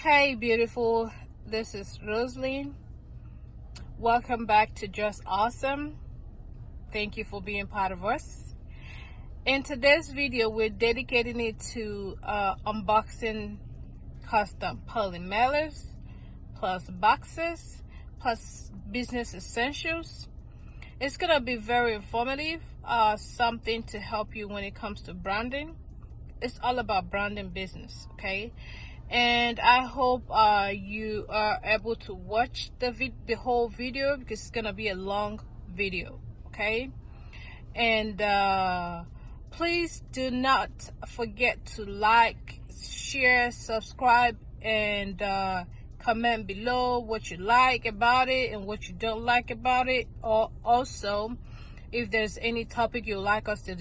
Hey beautiful, this is Rosaline. Welcome back to Just Awesome. Thank you for being part of us. In today's video, we're dedicating it to unboxing custom polymailers, plus boxes, plus business essentials. It's gonna be very informative, something to help you when it comes to branding. It's all about branding business, okay? And I hope you are able to watch the whole video, because it's gonna be a long video, okay? And please do not forget to like, share, subscribe, and comment below what you like about it and what you don't like about it. Or also, if there's any topic you'd like us to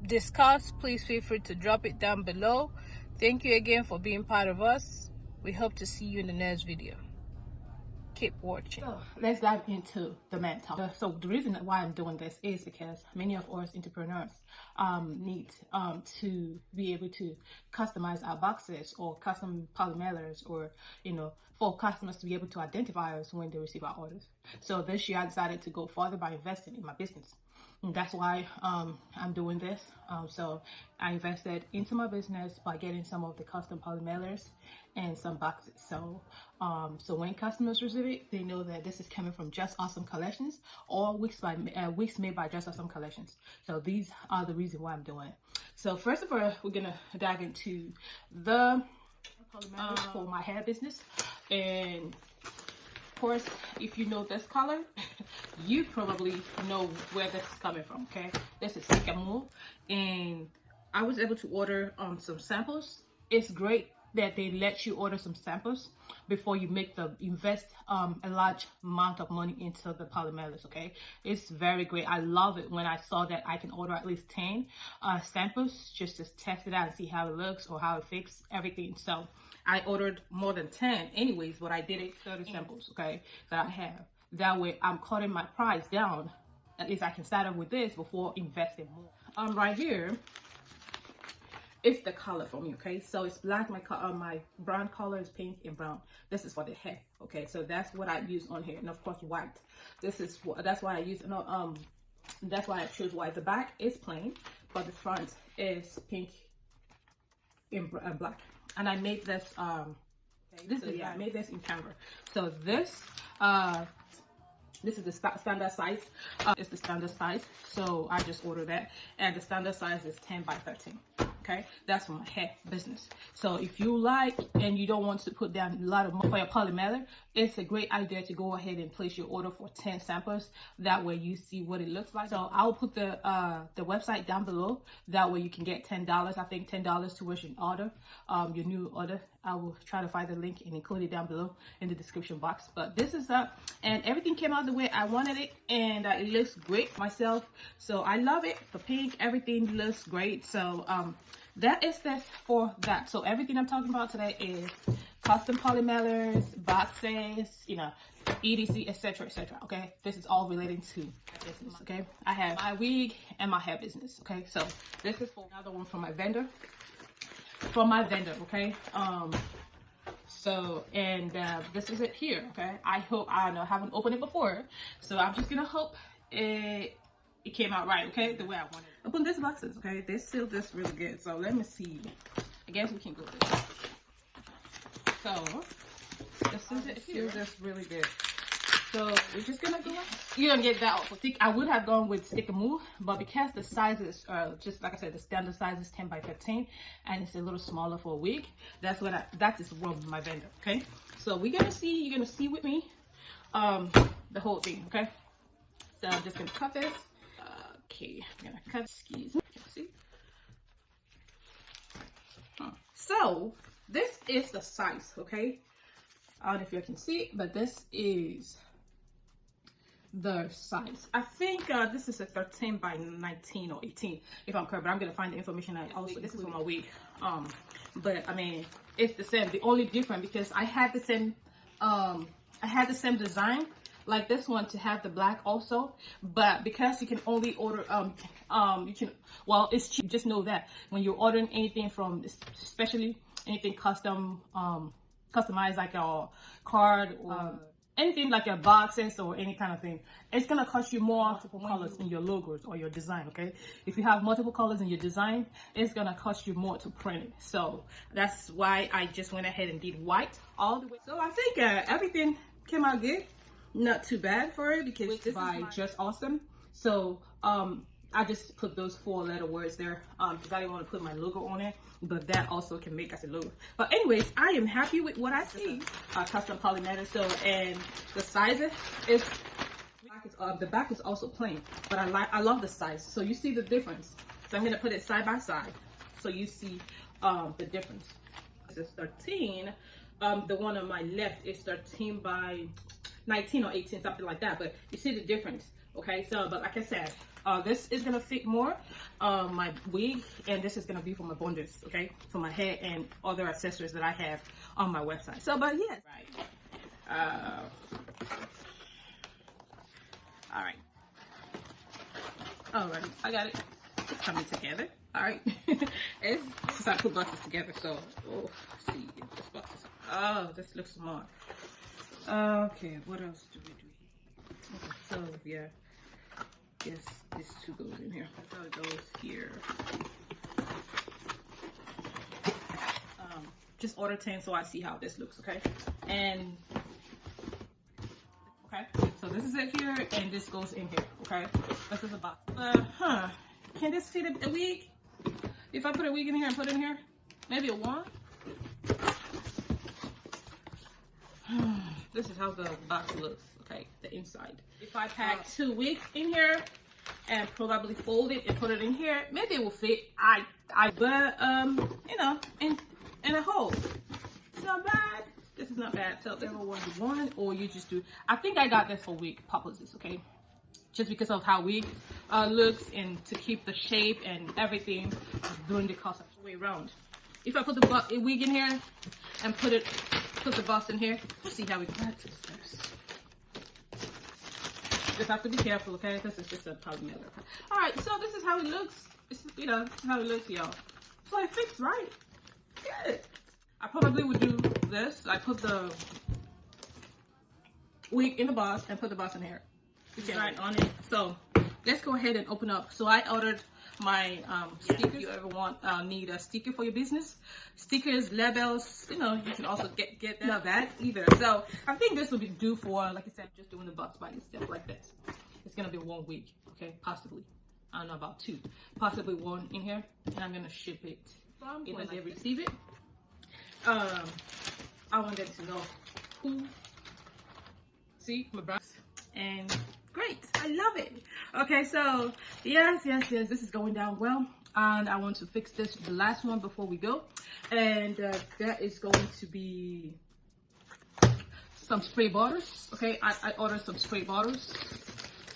discuss, please feel free to drop it down below. Thank you again for being part of us. We hope to see you in the next video. Keep watching. So let's dive into the main topic. So the reason why I'm doing this is because many of us entrepreneurs need to be able to customize our boxes or custom polymailers, or for customers to be able to identify us when they receive our orders. So this year I decided to go further by investing in my business. And that's why I'm doing this. So I invested into my business by getting some of the custom polymailers and some boxes. So so when customers receive it, they know that this is coming from Just Awesome Collections, or wigs made by Just Awesome Collections. So these are the reason why I'm doing it. So first of all, we're gonna dive into the polymailers for my hair business. And of course, if you know this color, you probably know where this is coming from. Okay, this is Mule, and I was able to order some samples. It's great that they let you order some samples before you invest a large amount of money into the polymailers. Okay, it's very great. I love it when I saw that I can order at least 10 samples just to test it out and see how it looks or how it fits everything. So I ordered more than 10 anyways, but I did it 30 samples, okay, that I have. That way I'm cutting my price down. At least I can start off with this before investing more. Right here, it's the color for me, okay? So it's black. My brown color is pink and brown. This is for the hair, okay? So that's what I use on here, and of course white. That's why I use. That's why I chose white. The back is plain, but the front is pink and black. And I made this. I made this in Canva. So this is the standard size. It's the standard size. So I just ordered that, and the standard size is 10 by 13. Okay, that's for my hair business. So if you like and you don't want to put down a lot of money for your polymailer, it's a great idea to go ahead and place your order for 10 samples. That way you see what it looks like. So I'll put the website down below. That way you can get $10. I think $10 towards your order, your new order. I will try to find the link and include it down below in the description box. But this is and everything came out the way I wanted it, and it looks great myself. So I love it. The pink, everything looks great. So that is that for that. So everything I'm talking about today is custom polymailers, boxes, etc, etc. Okay, this is all relating to business. Okay, I have my wig and my hair business. Okay, so this is for another one from my vendor. Okay, so and this is it here. Okay, I haven't opened it before, so I'm just gonna hope it came out right, okay, the way I wanted it. Open these boxes, okay, they seal this really good. So let me see, I guess we can go with this. So this is it, seal this really good. So we're just gonna go, you're gonna get that awful thick. I would have gone with stick and move, but because the sizes are just like I said, the standard size is 10 by 15, and it's a little smaller for a wig. That is from my vendor. Okay, so you're gonna see with me the whole thing. Okay, so I'm just gonna cut this. Okay, I'm gonna cut. Excuse me. See. So this is the size. Okay, I don't know if you can see it, but this is the size. I think this is a 13 by 19 or 18 if I'm correct, but I'm gonna find the information. Also, this is for my wig, but I mean it's the same. The only difference, because I had the same design like this one to have the black also, but because you can only order it's cheap. Just know that when you're ordering anything from, especially anything custom, customized like your card or anything like your boxes or any kind of thing, it's gonna cost you more multiple colors in your logos or your design. Okay, if you have multiple colors in your design, it's gonna cost you more to print it. So that's why I just went ahead and did white all the way. So I think everything came out good, not too bad for it, because this is by Just Awesome. So I just put those 4-letter words there because I didn't want to put my logo on it, but that also can make as a logo. But anyways, I am happy with what I see. Custom Polymailer. So, and the size is the back is also plain, but I love the size. So you see the difference. So I'm gonna put it side by side so you see the difference. This is 13. The one on my left is 13 by 19 or 18, something like that. But you see the difference. Okay, so but like I said, this is gonna fit more my wig, and this is gonna be for my bundles, okay, for my hair and other accessories that I have on my website. So, but yes, right. All right, I got it. It's coming together. All right, it's just I put boxes together. So, oh, see this boxes. Oh, this looks smart. Okay, what else do we do here? Okay, so yeah. Yes, this 2 goes in here. That's how it goes here. Just order 10 so I see how this looks, okay? And okay, so this is it here, and this goes in here, okay? This is a box. Can this fit a wig? If I put a wig in here and put it in here, maybe a wand. This is how the box looks, okay? The inside. If I pack 2 wigs in here and probably fold it and put it in here, maybe it will fit. But you know, in a hole. It's not bad. This is not bad. So whatever one you want, or you just do. I think I got this for wig purposes, okay? Just because of how wig looks, and to keep the shape and everything during the course of the way around. If I put the wig in here and put the box in here, we'll see how we practice this. Just have to be careful, okay? This is just a Polymailer. All right, so this is how it looks. It's, you know, this is how it looks, y'all. So it fits right. Good. I probably would do this. I put the wig in the box and put the box in here. Right on it. So let's go ahead and open up. So I ordered my stickers. If you ever need a sticker for your business, stickers, labels, you know, you can also get that either. So I think this will be due for, like I said, just doing the box by itself like this. It's gonna be 1 week, okay, possibly. I don't know, about 2, possibly 1 in here, and I'm gonna ship it when they receive it. I want them to know who. See my box, and great, I love it. Okay, so yes, this is going down well, and I want to fix this, the last one, before we go, and that is going to be some spray bottles. Okay, I ordered some spray bottles.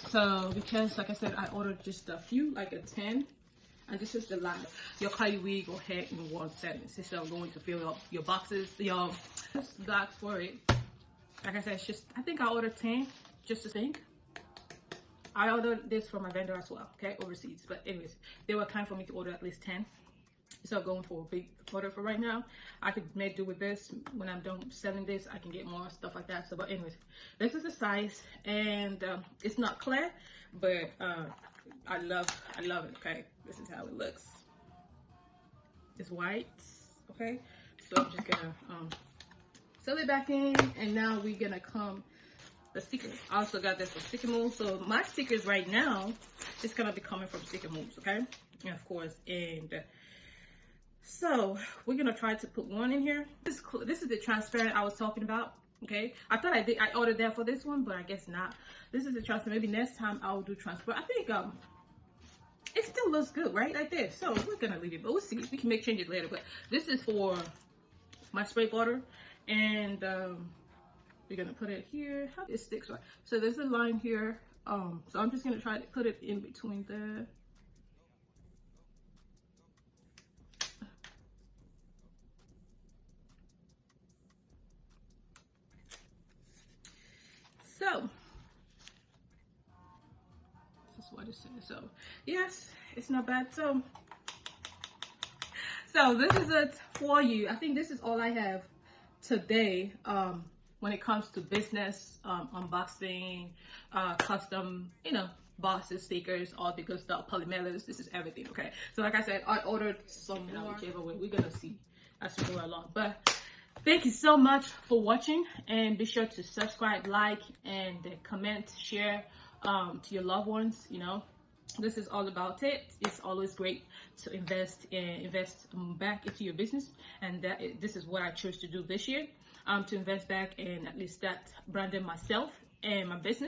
So because, like I said, I ordered just a few, like a 10, and this is the last. Your curly wig or hair in 1 setting. So I'm going to fill up your boxes, your box for it. Like I said, it's just, I think I ordered 10, just to think. I ordered this from my vendor as well, okay, overseas. But anyways, they were kind for me to order at least 10. So going for a big order for right now. I could make do with this. When I'm done selling this, I can get more stuff like that. So, but anyways, this is the size, and it's not clear, but I love it. Okay, this is how it looks. It's white. Okay, so I'm just gonna sew it back in, and now we're gonna come the stickers. I also got this for sticker moves. So my stickers right now is gonna be coming from sticker moves. Okay, and of course, and so we're gonna try to put 1 in here. This is the transparent I was talking about. Okay, I thought I ordered that for this one, but I guess not. This is the transparent. Maybe next time I'll do transparent. I think it still looks good right there. So we're gonna leave it, but we'll see. We can make changes later. But this is for my spray bottle, and we're gonna put it here. How it sticks right. So there's a line here. So I'm just gonna try to put it in between there. So this is what it says. So yes, it's not bad. So So this is it for you. I think this is all I have today when it comes to business, unboxing, custom, boxes, stickers, all the good stuff, polymailers. This is everything. Okay, so like I said, I ordered some more, whichever way we're gonna see as we go along. But thank you so much for watching, and be sure to subscribe, like, and comment, share to your loved ones. This is all about it. It's always great to invest back into your business, and this is what I chose to do this year, to invest back and at least start branding myself and my business.